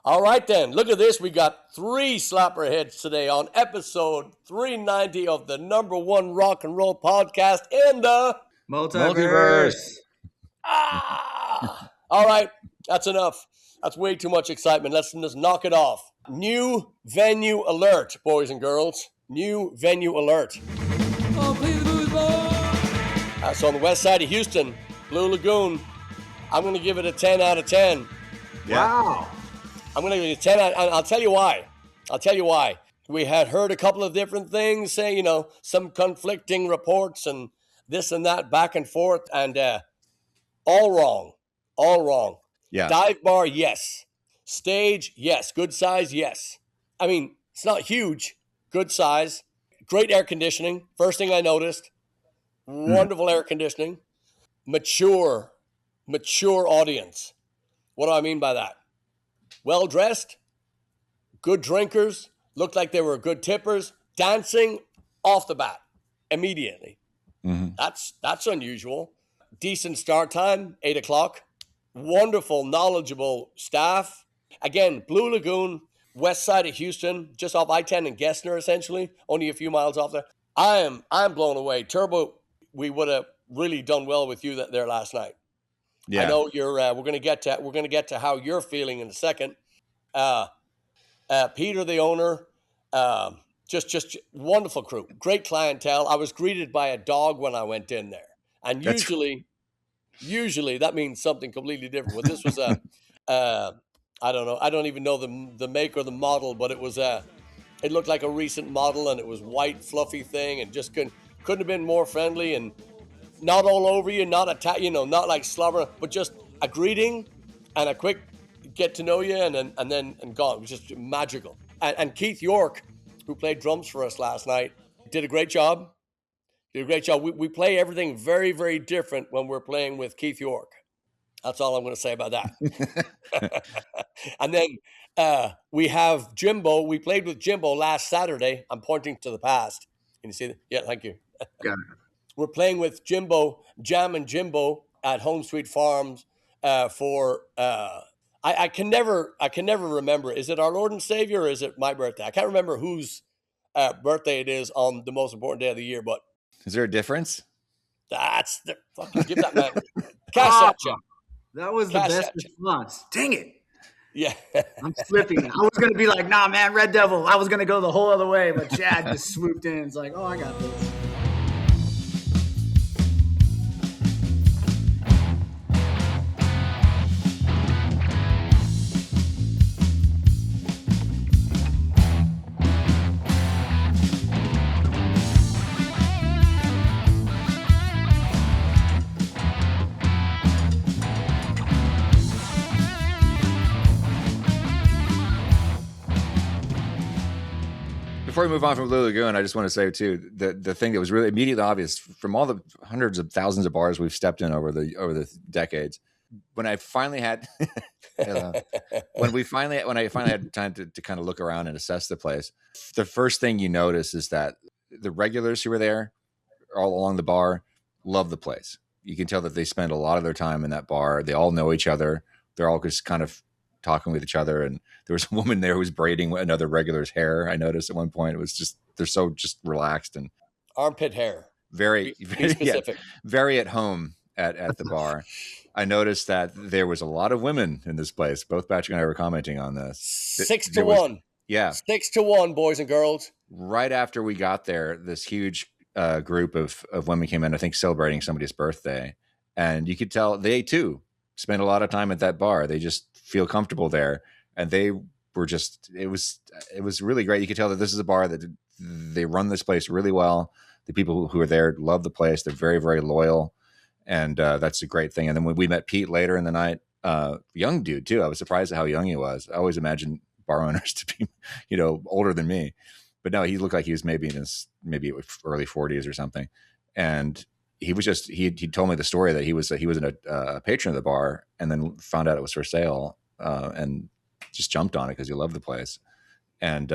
All right, then. Look at this. We got 3 slapper heads today on episode 390 of the #1 rock and roll podcast in the Multiverse. All right. That's enough. That's way too much excitement. Let's just knock it off. New venue alert, boys and girls. New venue alert. Oh, please, booze, boy. So on the west side of Houston, Blue Lagoon, I'm going to give it a 10 out of 10. Yeah. Wow. I'm going to give it a 10 out. I'll tell you why. We had heard a couple of different things saying, some conflicting reports and this and that back and forth, and all wrong. Yeah. Dive bar, yes. Stage, yes. Good size, yes. I mean, it's not huge. Good size. Great air conditioning. First thing I noticed. Wonderful air conditioning. Mature audience. What do I mean by that? Well dressed. Good drinkers. Looked like they were good tippers. Dancing off the bat. Immediately. Mm-hmm. That's unusual. Decent start time, 8 o'clock. Wonderful, knowledgeable staff. Again, Blue Lagoon, west side of Houston, just off I-10 and Gessner, essentially, only a few miles off there. I'm blown away. Turbo, we would have really done well with you there last night. Yeah. I know you're. We're gonna get to how you're feeling in a second. Peter, the owner, just wonderful crew, great clientele. I was greeted by a dog when I went in there, and usually that means something completely different. But this was I don't know. I don't even know the make or the model, but it was it looked like a recent model, and it was white, fluffy thing, and just couldn't have been more friendly and not all over you, not not like slobber, but just a greeting and a quick get to know you, and then gone. It was just magical. And Keith York, who played drums for us last night, did a great job. We play everything very, very different when we're playing with Keith York. That's all I'm going to say about that. And then we have Jimbo. We played with Jimbo last Saturday. I'm pointing to the past. Can you see that? Yeah, thank you. Got it. We're playing with Jimbo, Jam and Jimbo at Home Sweet Farms for I can never remember. Is it our Lord and Savior or is it my birthday? I can't remember whose birthday it is on the most important day of the year, but Is there a difference? that's the fucking give that man cash that check. That was the Cash best that. response. Dang it. Yeah. I'm slipping. I was going to be like, nah, man, Red Devil. I was going to go the whole other way, but Chad just swooped in. It's like, oh, I got this. Before we move on from Blue Lagoon, I just want to say too the thing that was really immediately obvious from all the hundreds of thousands of bars we've stepped in over the decades. When I finally had when I finally had time to kind of look around and assess the place, the first thing you notice is that the regulars who were there all along the bar love the place. You can tell that they spend a lot of their time in that bar. They all know each other. They're all just kind of talking with each other, and there was a woman there who was braiding another regular's hair. I noticed at one point. It was just they're so just relaxed and Armpit hair. very Be specific. very at home at the bar. I noticed that there was a lot of women in this place. Both Patrick and I were commenting on this. 6 to There was- 1. Yeah. 6 to 1, boys and girls. Right after we got there, this huge group of women came in, I think celebrating somebody's birthday. And you could tell they too spend a lot of time at that bar. They just feel comfortable there. And they were just, it was really great. You could tell that this is a bar that they run this place really well. The people who are there love the place. They're very, very loyal. And that's a great thing. And then when we met Pete later in the night, young dude too. I was surprised at how young he was. I always imagined bar owners to be, older than me. But no, he looked like he was maybe in his early 40s or something. And he was just he told me the story that he was a patron of the bar and then found out it was for sale and just jumped on it because he loved the place. And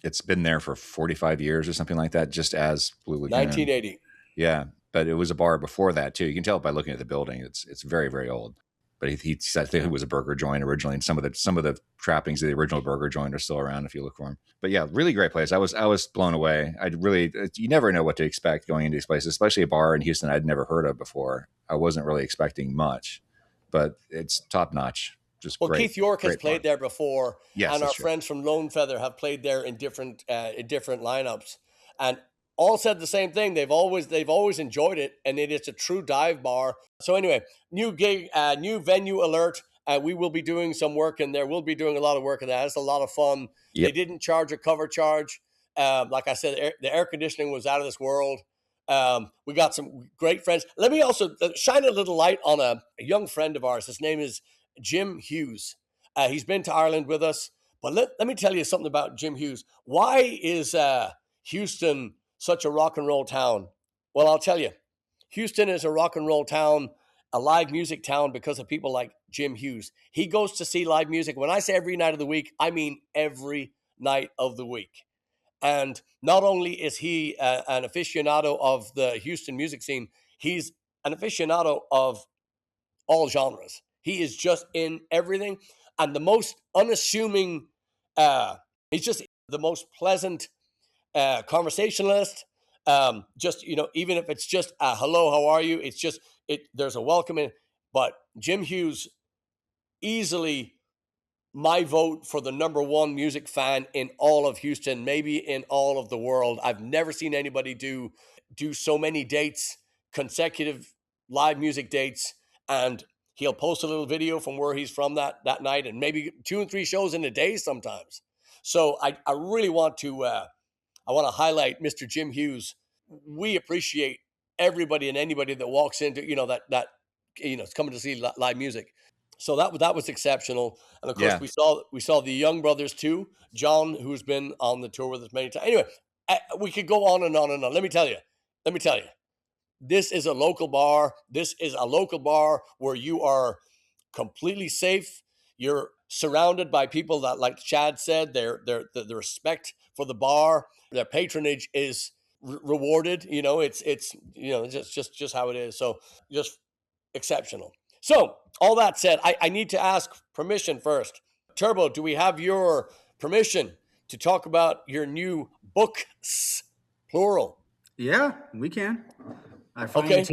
it's been there for 45 years or something like that, just as Blue Lagoon. 1980. Yeah, but it was a bar before that too. You can tell by looking at the building. It's very, very old. but he said I think it was a burger joint originally, and some of the trappings of the original burger joint are still around if you look for them. But yeah, really great place. I was blown away. You never know what to expect going into these places, especially a bar in Houston I'd never heard of before. I wasn't really expecting much, but it's top notch. Just well, great. Keith York has great played bar. there before, Yes, and our that's true. friends from Lone Feather have played there in different lineups, and all said the same thing. They've always enjoyed it, and it is a true dive bar. So anyway, new gig, new venue alert. We will be doing some work in there. We'll be doing a lot of work in that. It's a lot of fun. Yep. They didn't charge a cover charge. Like I said, the air conditioning was out of this world. We got some great friends. Let me also shine a little light on a young friend of ours. His name is Jim Hughes. He's been to Ireland with us. But let me tell you something about Jim Hughes. Why is Houston such a rock and roll town? Well, I'll tell you. Houston is a rock and roll town, a live music town because of people like Jim Hughes. He goes to see live music. When I say every night of the week, I mean every night of the week. And not only is he an aficionado of the Houston music scene, he's an aficionado of all genres. He is just in everything. And the most unassuming, he's just the most pleasant conversationalist. Just, even if it's just a hello, how are you? It's just, there's a welcome in. But Jim Hughes, easily my vote for the number one music fan in all of Houston, maybe in all of the world. I've never seen anybody do so many dates, consecutive live music dates, and he'll post a little video from where he's from that night, and maybe 2 and 3 shows in a day sometimes. So I really want to highlight Mr. Jim Hughes. We appreciate everybody and anybody that walks into that is coming to see live music. So that was exceptional, and of course we saw the Young Brothers too. John, who's been on the tour with us many times. Anyway, we could go on and on and on. Let me tell you, this is a local bar. This is a local bar where you are completely safe. You're surrounded by people that, like Chad said, the respect for the bar, their patronage is rewarded. It's just how it is. So just exceptional. So, all that said, I need to ask permission first. Turbo, do we have your permission to talk about your new books, plural? Yeah, we can. I Okay,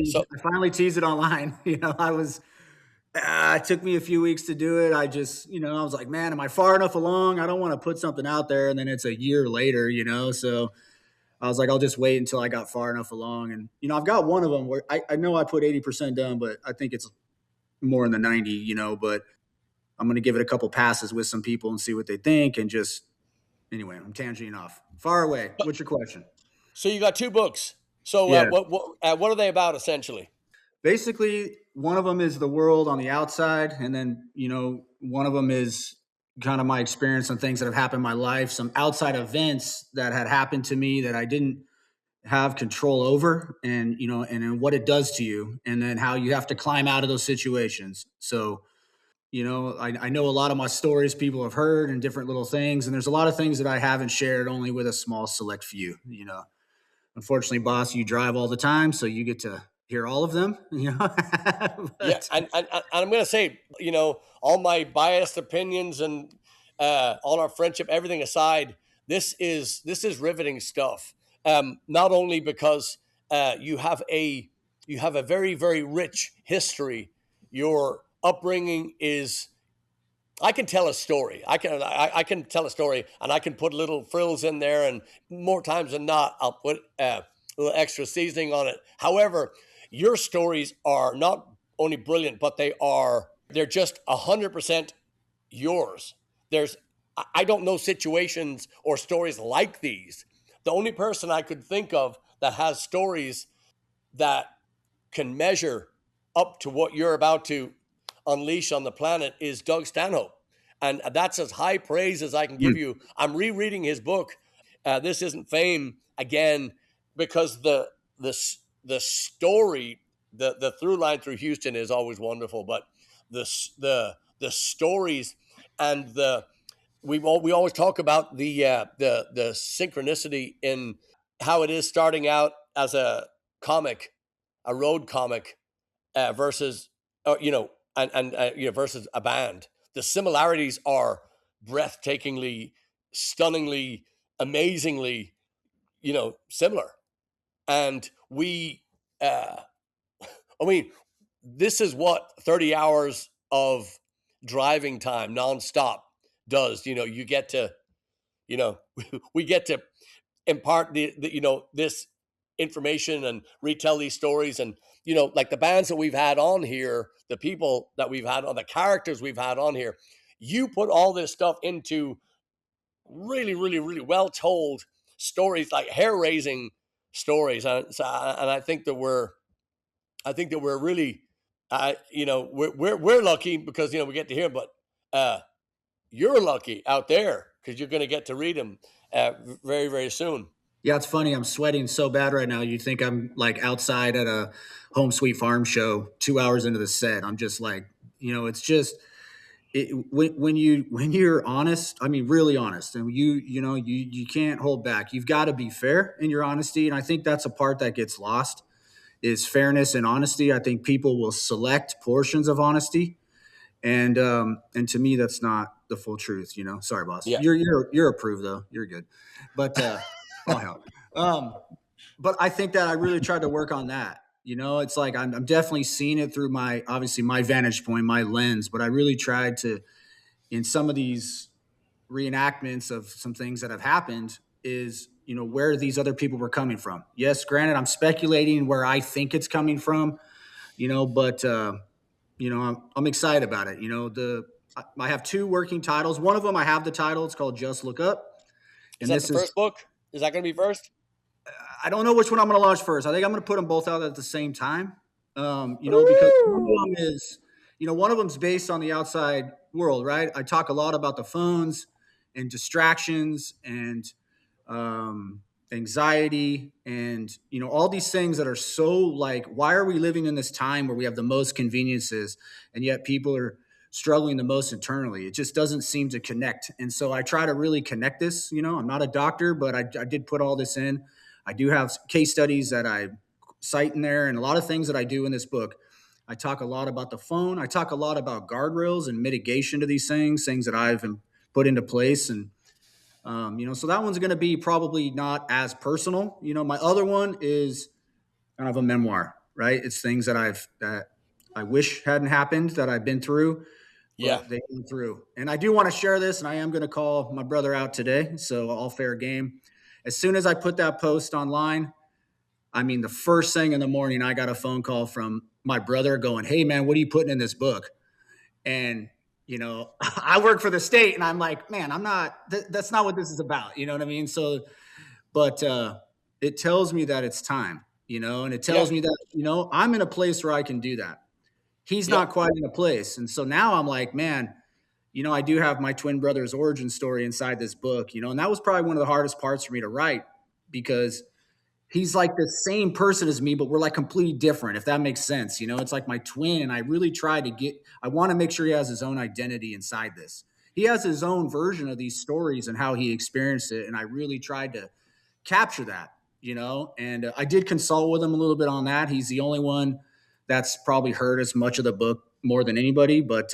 finally teased it online. It took me a few weeks to do it. I just, I was like, man, am I far enough along? I don't want to put something out there and then it's a year later, so I was like, I'll just wait until I got far enough along. And, I've got one of them where I know I put 80% done, but I think it's more in the 90, but I'm going to give it a couple passes with some people and see what they think. And just, anyway, I'm tangenting off. Far away. What's your question? So you got 2 books. So Yeah. What are they about essentially? Basically, one of them is the world on the outside. And then, one of them is kind of my experience on things that have happened in my life, some outside events that had happened to me that I didn't have control over, and and what it does to you, and then how you have to climb out of those situations. So I know a lot of my stories people have heard and different little things, and there's a lot of things that I haven't shared, only with a small select few. Unfortunately, boss, you drive all the time, so you get to hear all of them. Yeah, and I'm going to say, all my biased opinions and all our friendship, everything aside, this is riveting stuff. Not only because you have a very, very rich history. Your upbringing is. I can tell a story. I can tell a story, and I can put little frills in there, and more times than not, I'll put a little extra seasoning on it. However, your stories are not only brilliant, but they're just 100% yours. I don't know situations or stories like these. The only person I could think of that has stories that can measure up to what you're about to unleash on the planet is Doug Stanhope. And that's as high praise as I can give you. I'm rereading his book. This Isn't Fame again, because the story, the through line through Houston is always wonderful, but the stories and we always talk about the synchronicity in how it is starting out as a comic, a road comic, versus and versus a band. The similarities are breathtakingly, stunningly, amazingly, similar. And we, I mean, this is what 30 hours of driving time nonstop does. You get to, we get to impart this information and retell these stories. And like the bands that we've had on here, the people that we've had on, the characters we've had on here, you put all this stuff into really, really, really well told stories, like hair-raising stories. And I think that we're really we're lucky because we get to hear them, but you're lucky out there because you're going to get to read them very, very soon. Yeah, it's funny. I'm sweating so bad right now. You'd think I'm like outside at a Home Sweet Farm show 2 hours into the set. I'm just like, it's just when you're honest. I mean, really honest, and you can't hold back. You've got to be fair in your honesty, and I think that's a part that gets lost is fairness and honesty. I think people will select portions of honesty, and to me, that's not the full truth. Sorry, boss. Yeah. You're approved though. You're good, but oh hell. But I think that I really tried to work on that. It's like I'm definitely seeing it through my vantage point, my lens, but I really tried to, in some of these reenactments of some things that have happened, is where these other people were coming from. Yes, granted, I'm speculating where I think it's coming from, but I'm excited about it. I have 2 working titles. One of them I have the title. It's called Just Look Up. And this is the first book? Is that going to be first? I don't know which one I'm going to launch first. I think I'm going to put them both out at the same time. Because one of them is, one of them's based on the outside world, right? I talk a lot about the phones and distractions and anxiety and, all these things that are so like, why are we living in this time where we have the most conveniences and yet people are struggling the most internally? It just doesn't seem to connect. And so I try to really connect this. I'm not a doctor, but I did put all this in. I do have case studies that I cite in there and a lot of things that I do in this book. I talk a lot about the phone. I talk a lot about guardrails and mitigation to these things that I've put into place. And, so that one's going to be probably not as personal. My other one is kind of a memoir, right? It's things that I wish hadn't happened, that I've been through. But they came through. And I do want to share this, and I am going to call my brother out today. So all fair game. As soon as I put that post online, I mean, the first thing in the morning, I got a phone call from my brother going, "Hey man, what are you putting in this book?" And, I work for the state and I'm like, man, I'm not, that's not what this is about. You know what I mean? So, but it tells me that it's time, and it tells me that, I'm in a place where I can do that. He's not quite in a place. And so now I'm like, man, I do have my twin brother's origin story inside this book, and that was probably one of the hardest parts for me to write because he's like the same person as me, but we're like completely different, if that makes sense. It's like my twin. And I really try to I want to make sure he has his own identity inside this. He has his own version of these stories and how he experienced it. And I really tried to capture that, and I did consult with him a little bit on that. He's the only one that's probably heard as much of the book more than anybody, but,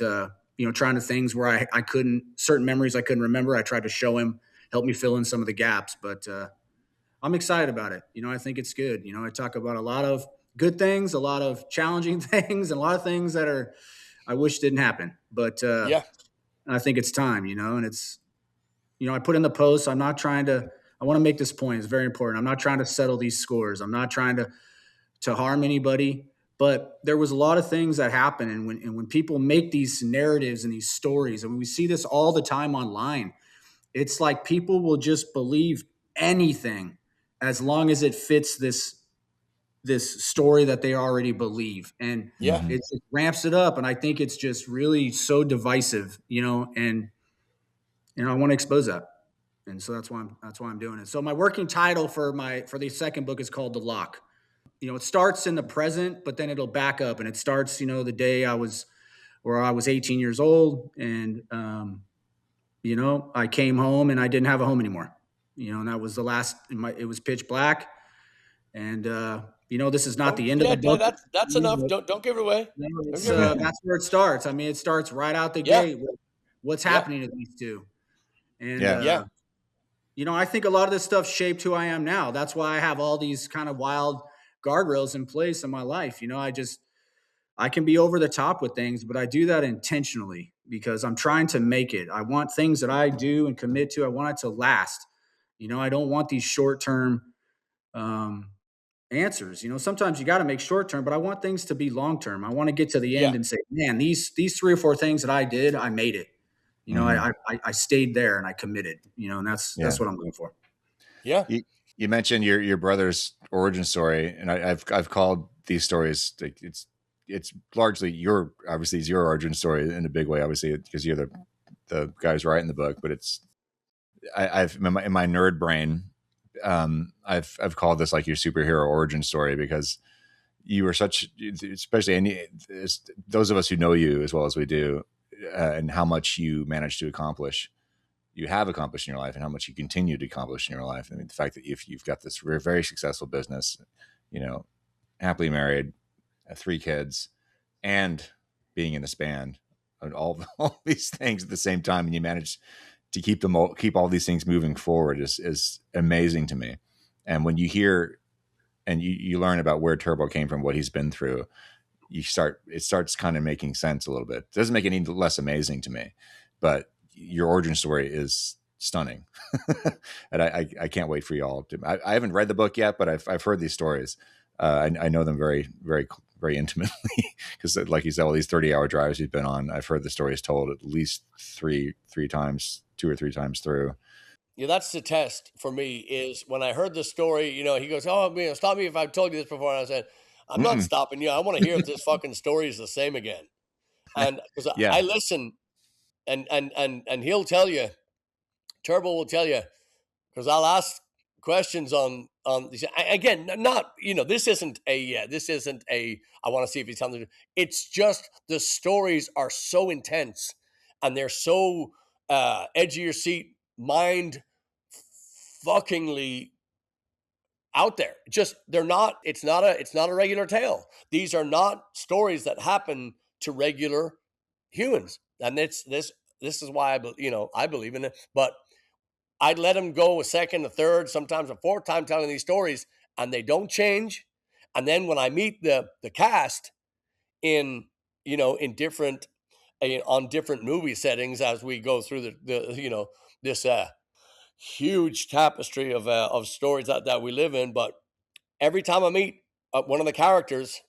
trying to things where I couldn't, certain memories I couldn't remember. I tried to show him, help me fill in some of the gaps, but, I'm excited about it. I think it's good. I talk about a lot of good things, a lot of challenging things, and a lot of things that I wish didn't happen. But I think it's time, and it's, I put in the post. I want to make this point. It's very important. I'm not trying to settle these scores. I'm not trying to harm anybody. But there was a lot of things that happen. And when people make these narratives and these stories, and we see this all the time online, it's like people will just believe anything as long as it fits this story that they already believe. And it just ramps it up. And I think it's just really so divisive, and I want to expose that. And so that's why I'm doing it. So my working title for the second book is called The Lock. It starts in the present, but then it'll back up, and it starts, the day I was 18 years old. And, I came home and I didn't have a home anymore. And that was the last, it was pitch black. And This is not the end of Yeah, the book. that's enough. Don't give it away. Don't give it away. That's where it starts. I mean, it starts right out the Yeah. gate with what's Yeah. happening to these two. And, Yeah. I think a lot of this stuff shaped who I am now. That's why I have all these kind of wild guardrails in place in my life. I can be over the top with things, but I do that intentionally because I'm trying to make it. I want things that I do and commit to, I want it to last. I don't want these short-term answers. Sometimes you got to make short-term, but I want things to be long-term. I want to get to the end Yeah. and say, man, these 3 or 4 things that I did, I made it. I stayed there and I committed, and that's what I'm going for. Yeah. You mentioned your brother's origin story, and I've called these stories like it's largely obviously it's your origin story in a big way, obviously, because you're the guys writing the book. But I've in my nerd brain, I've called this like your superhero origin story because you were especially those of us who know you as well as we do, and how much you managed to accomplish. You have accomplished in your life and how much you continue to accomplish in your life. I mean, the fact that if you've got this very successful business, happily married, 3 kids, and being in this band, and all these things at the same time, and you manage to keep all these things moving forward is amazing to me. And when you hear and you learn about where Turbo came from, what he's been through, it starts kind of making sense a little bit. It doesn't make it any less amazing to me, but your origin story is stunning. And I can't wait for y'all to, I haven't read the book yet, but I've heard these stories. I know them very, very, very intimately because like you said, all these 30-hour drives you've been on, I've heard the stories told at least 2 or 3 times through. Yeah, that's the test for me is when I heard the story, he goes, oh, stop me if I've told you this before. And I said, I'm not stopping you. I want to hear if this fucking story is the same again. And because Yeah. I listen and he'll tell you, Turbo will tell you, because I'll ask questions on again, not, this isn't a, I want to see if he's telling the truth. It's just the stories are so intense and they're so edge of your seat, mind fuckingly out there. Just it's not a regular tale. These are not stories that happen to regular humans. And this is why I believe in it. But I'd let him go a second, a third, sometimes a fourth time telling these stories, and they don't change. And then when I meet the cast in different on different movie settings as we go through this huge tapestry of stories that we live in, but every time I meet one of the characters,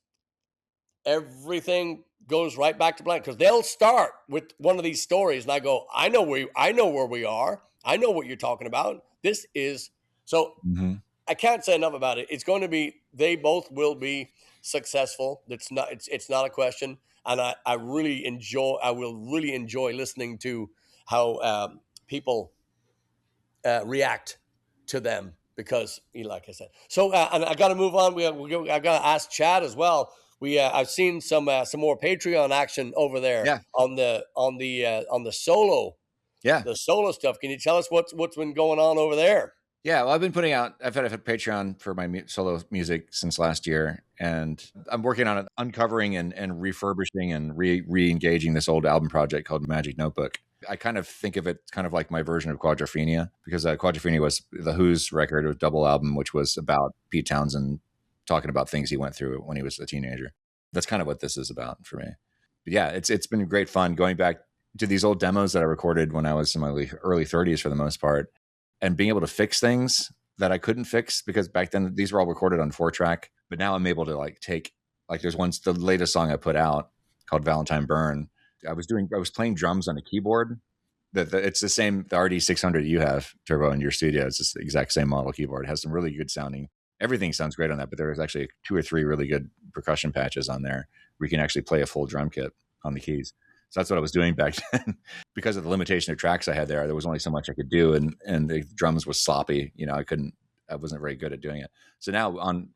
everything goes right back to blank because they'll start with one of these stories, and I go, I know where we are. I know what you're talking about. This is so. I can't say enough about it. It's going to be. They both will be successful. It's not a question. And I will really enjoy listening to how people react to them because, like I said. So, and I got to move on. I got to ask Chad as well. I've seen some more Patreon action over there. Yeah. on the solo. Yeah. The solo stuff. Can you tell us what's been going on over there? Yeah, well, I've had a Patreon for my solo music since last year, and I'm working on uncovering and refurbishing and re-engaging this old album project called Magic Notebook. I kind of think of it kind of like my version of Quadrophenia, because Quadrophenia was the Who's record, a double album, which was about Pete Townsend talking about things he went through when he was a teenager. That's kind of what this is about for me. But yeah, it's been great fun going back to these old demos that I recorded when I was in my early 30s for the most part, and being able to fix things that I couldn't fix because back then these were all recorded on 4-track. But now I'm able to take there's the latest song I put out called Valentine Burn. I was playing drums on a keyboard. It's the same, the RD600 you have, Turbo, in your studio. It's just the exact same model keyboard. It has some really good sounding. Everything sounds great on that, but there was actually 2 or 3 really good percussion patches on there where you can actually play a full drum kit on the keys. So that's what I was doing back then. Because of the limitation of tracks I had there was only so much I could do, and the drums was sloppy. I wasn't very good at doing it. So now on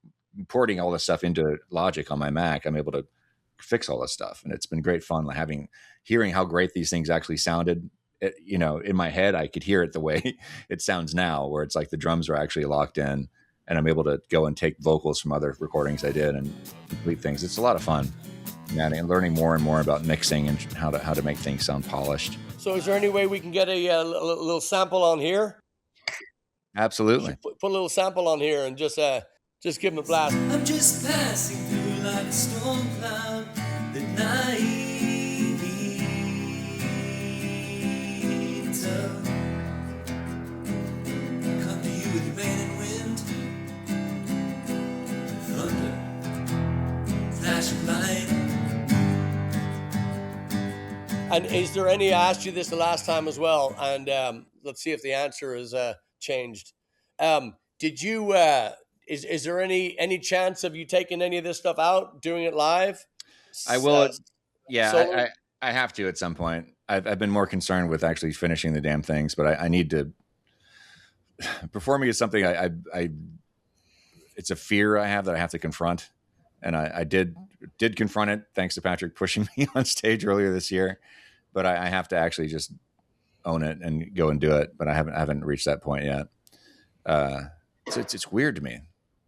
porting all this stuff into Logic on my Mac, I'm able to fix all this stuff, and it's been great fun hearing how great these things actually sounded. In my head, I could hear it the way it sounds now, where it's like the drums are actually locked in, and I'm able to go and take vocals from other recordings I did and complete things. It's a lot of fun. And learning more and more about mixing and how to make things sound polished. So is there any way we can get a little sample on here? Absolutely. Put a little sample on here and just give him a blast. I'm just passing through like a storm cloud that night. Come to you with rain and wind, thunder, flash of light. And is there any? I asked you this the last time as well, and let's see if the answer is changed. Did you? Is there any chance of you taking any of this stuff out, doing it live? I will. I have to at some point. I've been more concerned with actually finishing the damn things, but I need to. Performing is something I it's a fear I have that I have to confront, and I did confront it thanks to Patrick pushing me on stage earlier this year. But I have to actually just own it and go and do it. But I haven't reached that point yet. It's weird to me.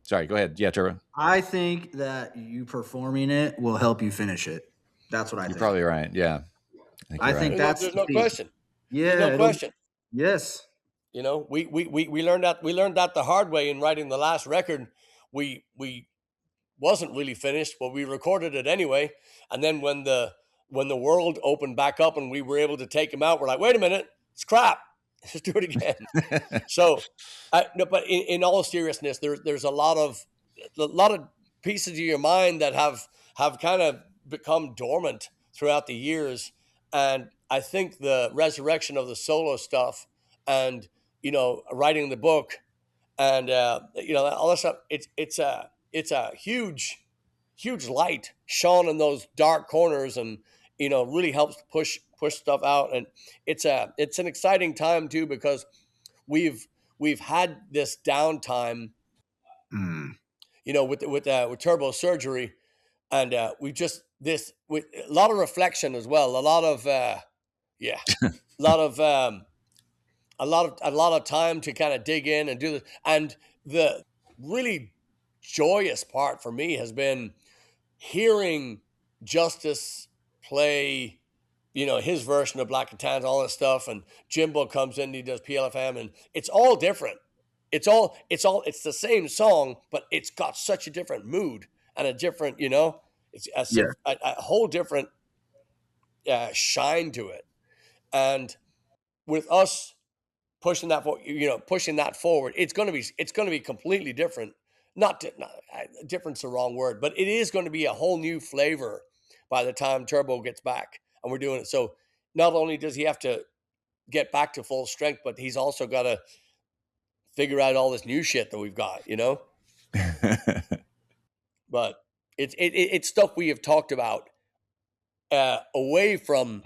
Sorry, go ahead. Yeah, Turbo. I think that you performing it will help you finish it. That's what I think. You're probably right. Yeah. I think that's there's no question. Yeah. There's no question. Yes. You know, we learned that the hard way in writing the last record. We wasn't really finished, but we recorded it anyway. And then when the world opened back up and we were able to take them out, we're like, wait a minute, it's crap. Let's do it again. So, no, but in all seriousness, there's a lot of pieces of your mind that have kind of become dormant throughout the years. And I think the resurrection of the solo stuff and, writing the book and, all that stuff, it's a huge light shone in those dark corners and, really helps push stuff out. And it's an exciting time too, because we've had this downtime, with turbo surgery, and we just with a lot of reflection as well, a lot of a lot of time to kind of dig in and do this. And the really joyous part for me has been hearing Justice play, his version of Black Katana, all this stuff, and Jimbo comes in, he does PLFM, and it's all different. It's the same song, but it's got such a different mood and a different, it's a whole different shine to it. And with us pushing that forward, it's going to be completely different. Not different's the wrong word, but it is going to be a whole new flavor by the time Turbo gets back, and we're doing it. So not only does he have to get back to full strength, but he's also got to figure out all this new shit that we've got, But it's stuff we have talked about away from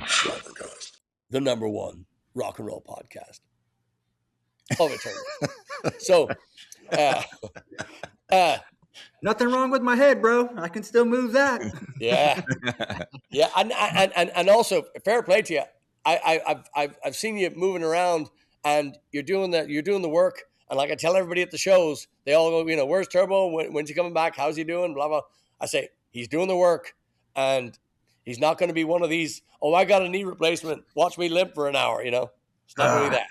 SlapperCast, the #1 rock and roll podcast of eternity. So, nothing wrong with my head, bro. I can still move that. Yeah, and also fair play to you. I've seen you moving around, and you're doing the work. And like I tell everybody at the shows, they all go, where's Turbo? When's he coming back? How's he doing? Blah blah. I say he's doing the work, and he's not going to be one of these. Oh, I got a knee replacement. Watch me limp for an hour. It's not really that.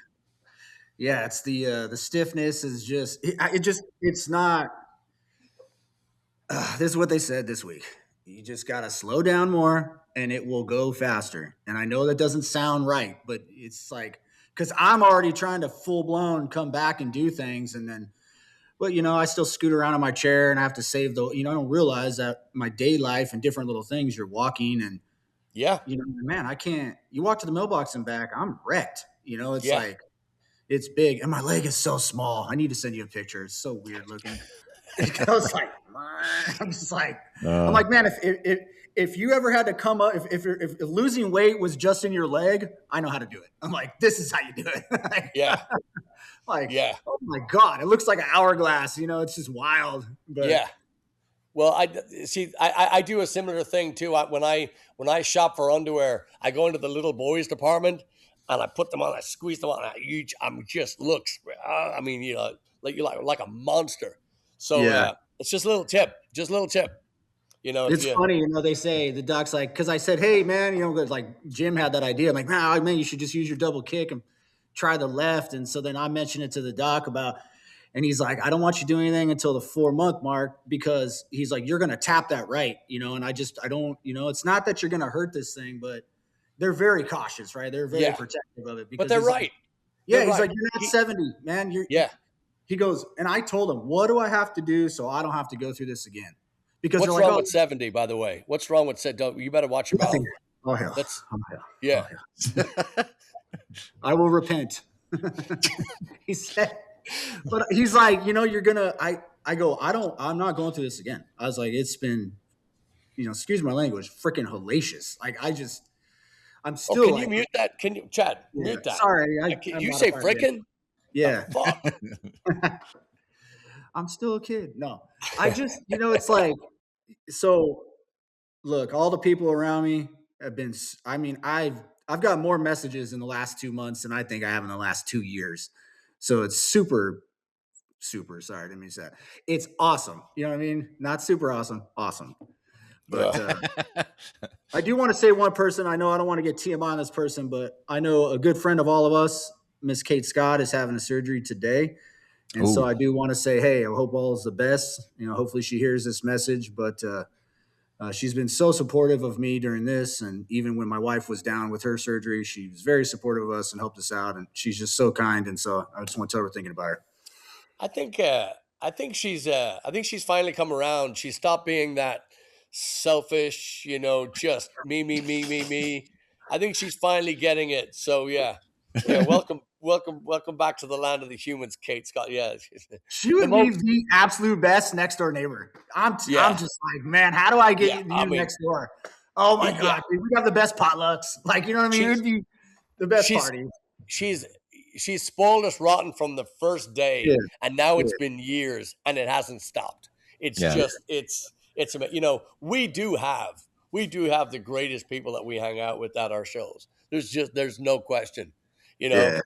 Yeah, it's the stiffness is just it's not. This is what they said this week. You just got to slow down more and it will go faster. And I know that doesn't sound right, but it's like, because I'm already trying to full blown come back and do things. And then, but I still scoot around in my chair and I have to save I don't realize that my day life and different little things, you're walking and man, I can't, you walk to the mailbox and back, I'm wrecked. It's like, it's big. And my leg is so small. I need to send you a picture. It's so weird looking. I was like, I'm just like, I'm like, man, if you ever had to come up, if losing weight was just in your leg, I know how to do it. I'm like, this is how you do it. Oh my God, it looks like an hourglass. It's just wild. But yeah. Well, I do a similar thing too. When I shop for underwear, I go into the little boys department and I put them on. I squeeze them on. I'm just looks. like a monster. So Yeah. it's just a little tip. You know, It's funny, you know, they say the doc's like, because I said, hey, man, you know, like Jim had that idea. I'm like, nah, man, you should just use your double kick and try the left. And so then I mentioned it to the doc and he's like, I don't want you to do anything until the 4-month mark because he's like, you're going to tap that right, you know, and I don't, you know, it's not that you're going to hurt this thing, but they're very cautious, right? They're very protective of it. Because but they're right. Like, yeah, they're he's right. like, you're not 70, man. He goes, and I told him, what do I have to do so I don't have to go through this again? Because what's wrong with 70, by the way? What's wrong with 70? You better watch your mouth. Oh, hell. Yeah. Oh, hell. I will repent. He said, but he's like, you know, you're going to, I'm not going through this again. I was like, it's been, you know, excuse my language, freaking hellacious. Like, I'm still. Can you mute that? Can you, Chad, mute that? Sorry. You say frickin'? Yeah. Fuck. I'm still a kid. No, I just, you know, it's like, so look, all the people around me have been, I mean, I've got more messages in the last 2 months than I think I have in the last 2 years. So it's super, sorry, I didn't mean to say that. It's awesome. You know what I mean? Not super awesome. But I do want to say one person, I know I don't want to get TMI on this person, but I know a good friend of all of us, Miss Kate Scott, is having a surgery today. And so I do want to say, hey, I hope all is the best. You know, hopefully she hears this message, but she's been so supportive of me during this. And even when my wife was down with her surgery, she was very supportive of us and helped us out. And she's just so kind. And so I just want to tell her we're thinking about her. I think she's finally come around. She stopped being that selfish, you know, just me. I think she's finally getting it. So yeah. Welcome back to the land of the humans, Kate Scott. Yeah, she would be the absolute best next door neighbor. I'm just like, man, how do I get you next door? Oh my god, dude, we have the best potlucks. Like, you know what I mean? It would be the best party. She's spoiled us rotten from the first day, and now it's been years, and it hasn't stopped. It's just it's you know, we do have the greatest people that we hang out with at our shows. There's no question. You know,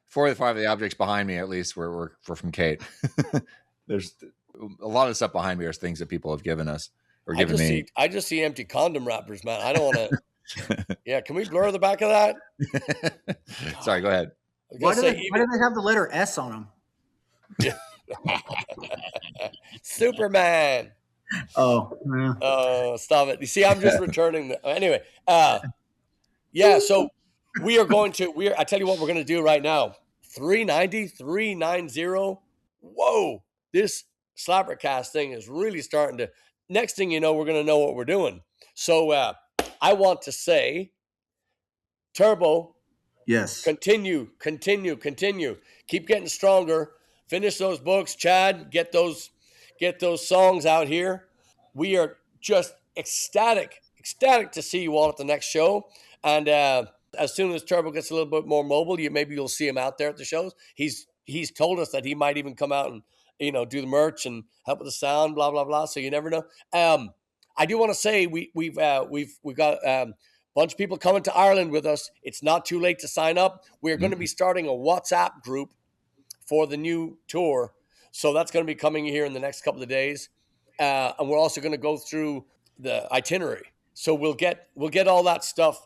4 or 5 of the objects behind me, at least, were from Kate. There's a lot of stuff behind me are things that people have given us or given me. I just see empty condom wrappers, man. I don't want to. Yeah, can we blur the back of that? Sorry, go ahead. Why do they have the letter S on them? Superman. Oh, man. Oh, stop it. You see, I'm just returning. Anyway, so we are going to, I tell you what we're going to do right now. 390. Whoa, this SlapperCast thing is really starting to, next thing you know, we're going to know what we're doing. So I want to say, Turbo. Yes. Continue. Keep getting stronger. Finish those books, Chad. Get those songs out here. We are just ecstatic to see you all at the next show. And as soon as Turbo gets a little bit more mobile, maybe you'll see him out there at the shows. He's told us that he might even come out and, you know, do the merch and help with the sound, blah blah blah. So you never know. I do want to say we've got a bunch of people coming to Ireland with us. It's not too late to sign up. We're going to be starting a WhatsApp group for the new tour. So that's going to be coming here in the next couple of days. And we're also going to go through the itinerary. So we'll get all that stuff.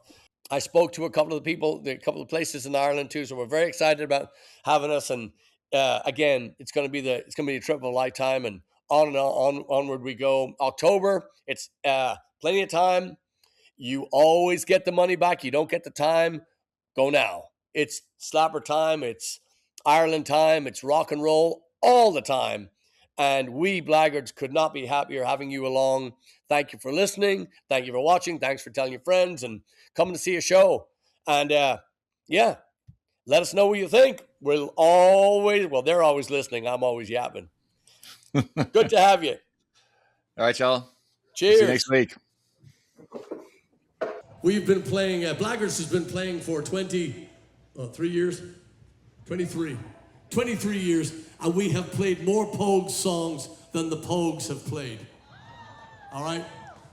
I spoke to a couple of people, a couple of places in Ireland too. So we're very excited about having us. And again, it's going to be a trip of a lifetime, and onward we go. October, it's plenty of time. You always get the money back. You don't get the time. Go now. It's Slapper time. It's Ireland time. It's rock and roll all the time. And we Blaggards could not be happier having you along. Thank you for listening. Thank you for watching. Thanks for telling your friends and coming to see a show. And let us know what you think. They're always listening. I'm always yapping. Good to have you. All right, y'all. Cheers. See you next week. We've been playing, Blaggards has been playing for 23 years, and we have played more Pogues songs than the Pogues have played. All right?